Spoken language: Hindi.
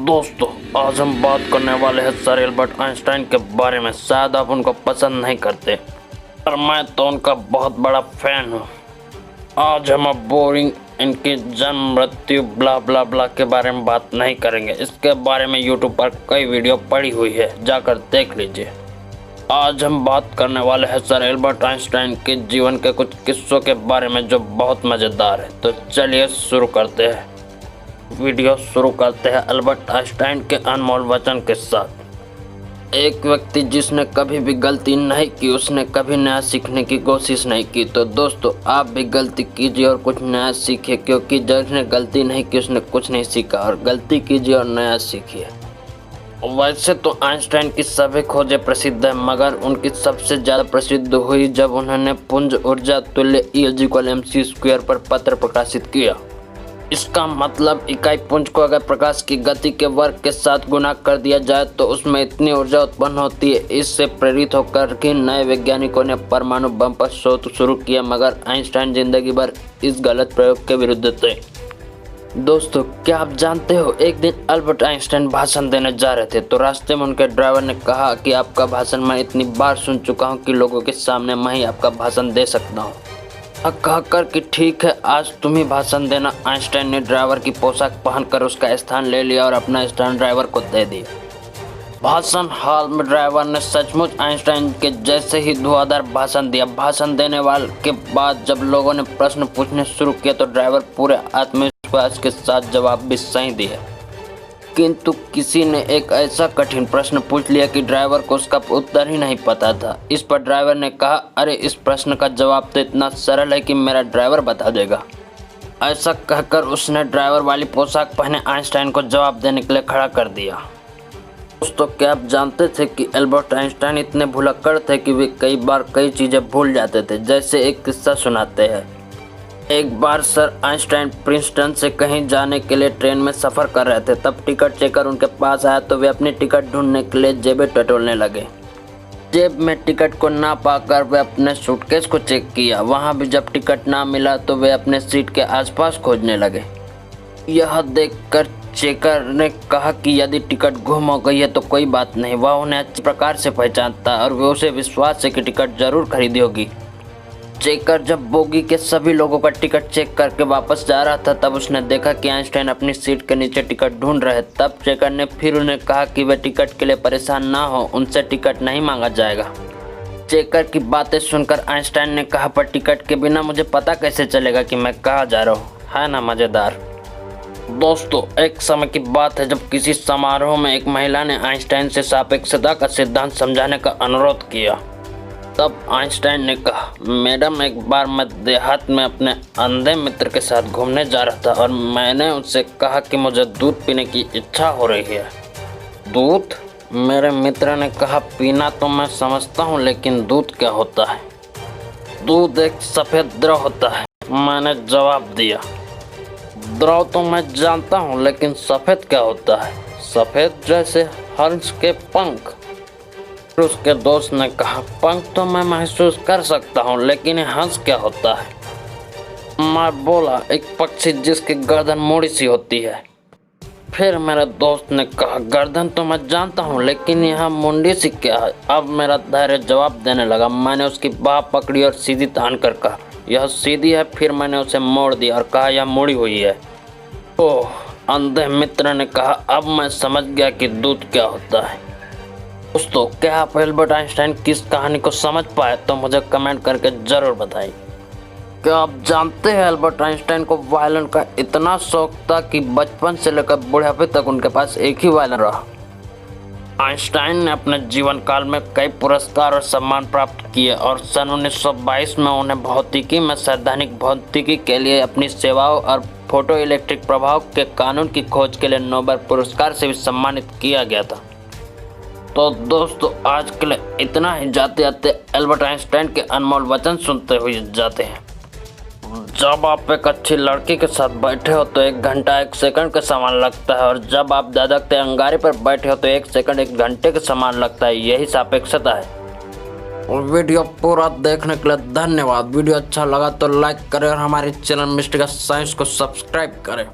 दोस्तों, आज हम बात करने वाले हैं सर एल्बर्ट आइंस्टाइन के बारे में। शायद आप उनको पसंद नहीं करते, पर मैं तो उनका बहुत बड़ा फैन हूँ। आज हम अब बोरिंग इनकी जन्म मृत्यु ब्ला ब्ला ब्ला के बारे में बात नहीं करेंगे। इसके बारे में यूट्यूब पर कई वीडियो पड़ी हुई है, जाकर देख लीजिए। आज हम बात करने वाले हैं सर एल्बर्ट आइंस्टाइन के जीवन के कुछ किस्सों के बारे में जो बहुत मज़ेदार है। तो चलिए शुरू करते हैं। वीडियो शुरू करते हैं एल्बर्ट आइंस्टाइन के अनमोल वचन के साथ। एक व्यक्ति जिसने कभी भी गलती नहीं की, उसने कभी नया सीखने की कोशिश नहीं की। तो दोस्तों, आप भी गलती कीजिए और कुछ नया सीखिए, क्योंकि जिसने गलती नहीं की उसने कुछ नहीं सीखा। और गलती कीजिए और नया सीखिए। वैसे तो आइंस्टाइन की सभी खोजें प्रसिद्ध है, मगर उनकी सबसे ज़्यादा प्रसिद्ध हुई जब उन्होंने पुंज ऊर्जा तुल्य E=mc² पर पत्र प्रकाशित किया। इसका मतलब इकाई पुंज को अगर प्रकाश की गति के वर्ग के साथ गुणा कर दिया जाए तो उसमें इतनी ऊर्जा उत्पन्न होती है। इससे प्रेरित होकर के नए वैज्ञानिकों ने परमाणु बम पर शोध शुरू किया, मगर आइंस्टाइन जिंदगी भर इस गलत प्रयोग के विरुद्ध थे। दोस्तों, क्या आप जानते हो, एक दिन एल्बर्ट आइंस्टाइन भाषण देने जा रहे थे, तो रास्ते में उनके ड्राइवर ने कहा कि आपका भाषण मैं इतनी बार सुन चुका हूँ कि लोगों के सामने मैं ही आपका भाषण दे सकता हूँ। कहकर कि ठीक है, आज तुम ही भाषण देना। आइंस्टाइन ने ड्राइवर की पोशाक पहनकर उसका स्थान ले लिया और अपना स्थान ड्राइवर को दे दिया। भाषण हॉल में ड्राइवर ने सचमुच आइंस्टाइन के जैसे ही धुआंधार भाषण दिया। भाषण देने वाले के बाद जब लोगों ने प्रश्न पूछने शुरू किए तो ड्राइवर पूरे आत्मविश्वास के साथ जवाब भी सही दिया, किंतु किसी ने एक ऐसा कठिन प्रश्न पूछ लिया कि ड्राइवर को उसका उत्तर ही नहीं पता था। इस पर ड्राइवर ने कहा, अरे इस प्रश्न का जवाब तो इतना सरल है कि मेरा ड्राइवर बता देगा। ऐसा कहकर उसने ड्राइवर वाली पोशाक पहने आइंस्टाइन को जवाब देने के लिए खड़ा कर दिया। दोस्तों, क्या आप जानते थे कि एल्बर्ट आइंस्टाइन इतने भुलक्कड़ थे कि वे कई बार कई चीज़ें भूल जाते थे। जैसे एक किस्सा सुनाते हैं। एक बार सर आइंस्टाइन प्रिंसटन से कहीं जाने के लिए ट्रेन में सफ़र कर रहे थे। तब टिकट चेकर उनके पास आया तो वे अपनी टिकट ढूंढने के लिए जेबें टटोलने लगे। जेब में टिकट को ना पाकर वे अपने सूटकेस को चेक किया। वहाँ भी जब टिकट ना मिला तो वे अपने सीट के आसपास खोजने लगे। यह देखकर चेकर ने कहा कि यदि टिकट गुम हो गई है तो कोई बात नहीं, वह उन्हें अच्छी प्रकार से पहचानता और वे उसे विश्वास है कि टिकट जरूर खरीदी होगी। चेकर जब बोगी के सभी लोगों का टिकट चेक करके वापस जा रहा था, तब उसने देखा कि आइंस्टाइन अपनी सीट के नीचे टिकट ढूंढ रहे। तब चेकर ने फिर उन्हें कहा कि वे टिकट के लिए परेशान ना हो, उनसे टिकट नहीं मांगा जाएगा। चेकर की बातें सुनकर आइंस्टाइन ने कहा, पर टिकट के बिना मुझे पता कैसे चलेगा कि मैं कहाँ जा रहा हूँ। है ना मज़ेदार। दोस्तों, एक समय की बात है जब किसी समारोह में एक महिला ने आइंस्टाइन से सापेक्षता का सिद्धांत समझाने का अनुरोध किया। तब आइंस्टाइन ने कहा, मैडम, एक बार मैं देहात में अपने अंधे मित्र के साथ घूमने जा रहा था और मैंने उससे कहा कि मुझे दूध पीने की इच्छा हो रही है। दूध? मेरे मित्र ने कहा, पीना तो मैं समझता हूँ, लेकिन दूध क्या होता है? दूध एक सफ़ेद द्रव होता है, मैंने जवाब दिया। द्रव तो मैं जानता हूँ, लेकिन सफ़ेद क्या होता है? सफ़ेद जैसे हंस के पंख। उसके दोस्त ने कहा, पंख तो मैं महसूस कर सकता हूँ, लेकिन हंस क्या होता है? मैं बोला, एक पक्षी जिसकी गर्दन मुड़ी सी होती है। फिर मेरे दोस्त ने कहा, गर्दन तो मैं जानता हूँ, लेकिन यह मुंडी सी क्या है? अब मेरा धैर्य जवाब देने लगा। मैंने उसकी बाह पकड़ी और सीधी तान कर कहा, यह सीधी है। फिर मैंने उसे मोड़ दिया और कहा, यह मुड़ी हुई है। ओह, अंधे मित्र ने कहा, अब मैं समझ गया कि दूध क्या होता है। दोस्तों, क्या आप एल्बर्ट आइंस्टाइन की इस कहानी को समझ पाए? तो मुझे कमेंट करके ज़रूर बताइए। क्या आप जानते हैं, एल्बर्ट आइंस्टाइन को वायलिन का इतना शौक था कि बचपन से लेकर बुढ़ापे तक उनके पास एक ही वायलिन रहा। आइंस्टाइन ने अपने जीवन काल में कई पुरस्कार और सम्मान प्राप्त किए और सन 1922 में उन्हें भौतिकी में सैद्धांतिक भौतिकी के लिए अपनी सेवाओं और फोटो इलेक्ट्रिक प्रभाव के कानून की खोज के लिए नोबेल पुरस्कार से भी सम्मानित किया गया था। तो दोस्तों, आज के लिए इतना ही। जाते जाते एल्बर्ट आइंस्टाइन के अनमोल वचन सुनते हुए जाते हैं। जब आप एक अच्छी लड़की के साथ बैठे हो तो 1 घंटा 1 सेकंड के समान लगता है, और जब आप दादकते अंगारे पर बैठे हो तो 1 सेकंड 1 घंटे के समान लगता है। यही सापेक्षता है। और वीडियो पूरा देखने के लिए धन्यवाद। वीडियो अच्छा लगा तो लाइक करें और हमारे चैनल मिस्टिका साइंस को सब्सक्राइब करें।